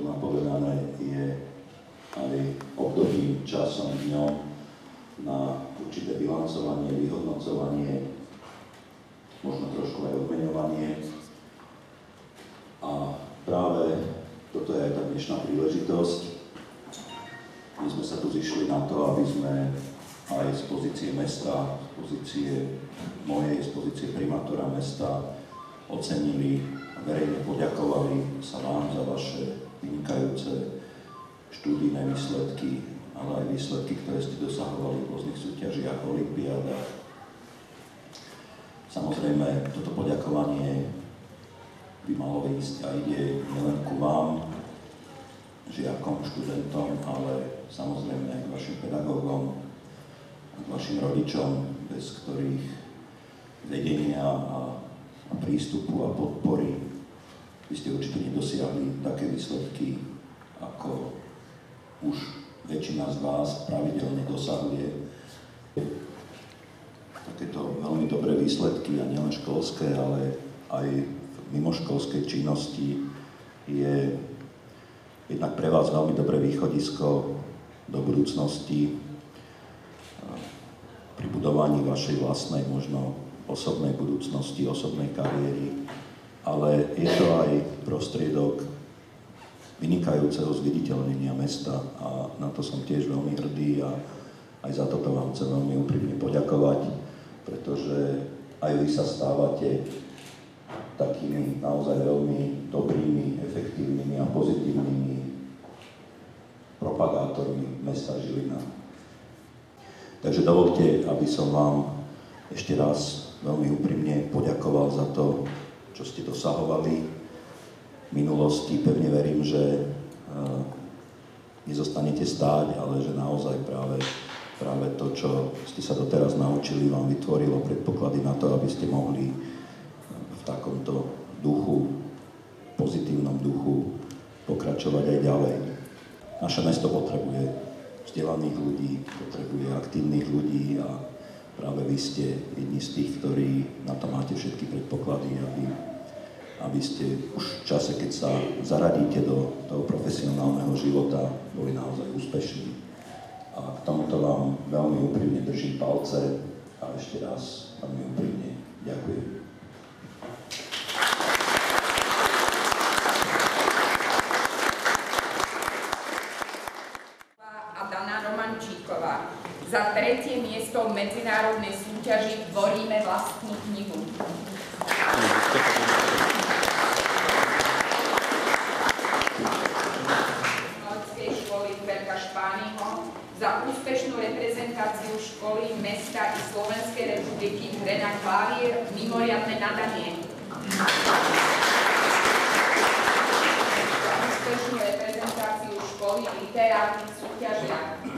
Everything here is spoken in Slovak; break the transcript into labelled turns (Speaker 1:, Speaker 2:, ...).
Speaker 1: má povedané, je aj obdobným časom, dňom na určité bilancovanie, vyhodnocovanie, možno trošku aj odmeňovanie. A práve toto je aj tá dnešná príležitosť. My sme sa tu zišli na to, aby sme aj z pozície mesta, z pozície mojej, z pozície primátora mesta ocenili a verejne poďakovali sa vám za vaše vynikajúce študijné výsledky, ale aj výsledky, ktoré ste dosahovali v rôznych súťažiach, olympiádach. Samozrejme, toto poďakovanie by malo ísť a ide nielen ku vám, žiakom, študentom, ale samozrejme aj k vašim pedagógom, k vašim rodičom, bez ktorých vedenia a prístupu a podpory by ste určite nedosiahli také výsledky, ako už väčšina z vás pravidelne dosahuje. Takéto veľmi dobré výsledky, a nielen školské, ale aj v mimoškolskej činnosti je jednak pre vás veľmi dobré východisko do budúcnosti pri budovaní vašej vlastnej, možno osobnej budúcnosti, osobnej kariéry, ale je to aj prostriedok vynikajúceho zviditeľnenia mesta a na to som tiež veľmi hrdý a aj za toto vám chcem veľmi úprimne poďakovať, pretože aj vy sa stávate takými naozaj veľmi dobrými, efektívnymi a pozitívnymi propagátormi mesta Žilina. Takže dovolte, aby som vám ešte raz veľmi úprimne poďakoval za to, čo ste dosahovali v minulosti. Pevne verím, že nezostanete stáť, ale že naozaj práve to, čo ste sa doteraz naučili, vám vytvorilo predpoklady na to, aby ste mohli v takomto duchu, pozitívnom duchu pokračovať aj ďalej. Naše mesto potrebuje vzdelaných ľudí, potrebuje aktívnych ľudí a práve vy ste jedni z tých, ktorí na to máte všetky predpoklady, aby ste už v čase, keď sa zaradíte do toho profesionálneho života, boli naozaj úspešní. A k tomuto vám veľmi úprimne držím palce a ešte raz veľmi úprimne ďakujem.
Speaker 2: Za 3. miesto v medzinárodnej súťaži Tvoríme vlastnú knihu. Malckej školy Ferka Špányho za úspešnú reprezentáciu školy, mesta i Slovenskej republiky v hre na klavír mimoriadne nadanie. Za úspešnú reprezentáciu školy v literárnych súťažiach.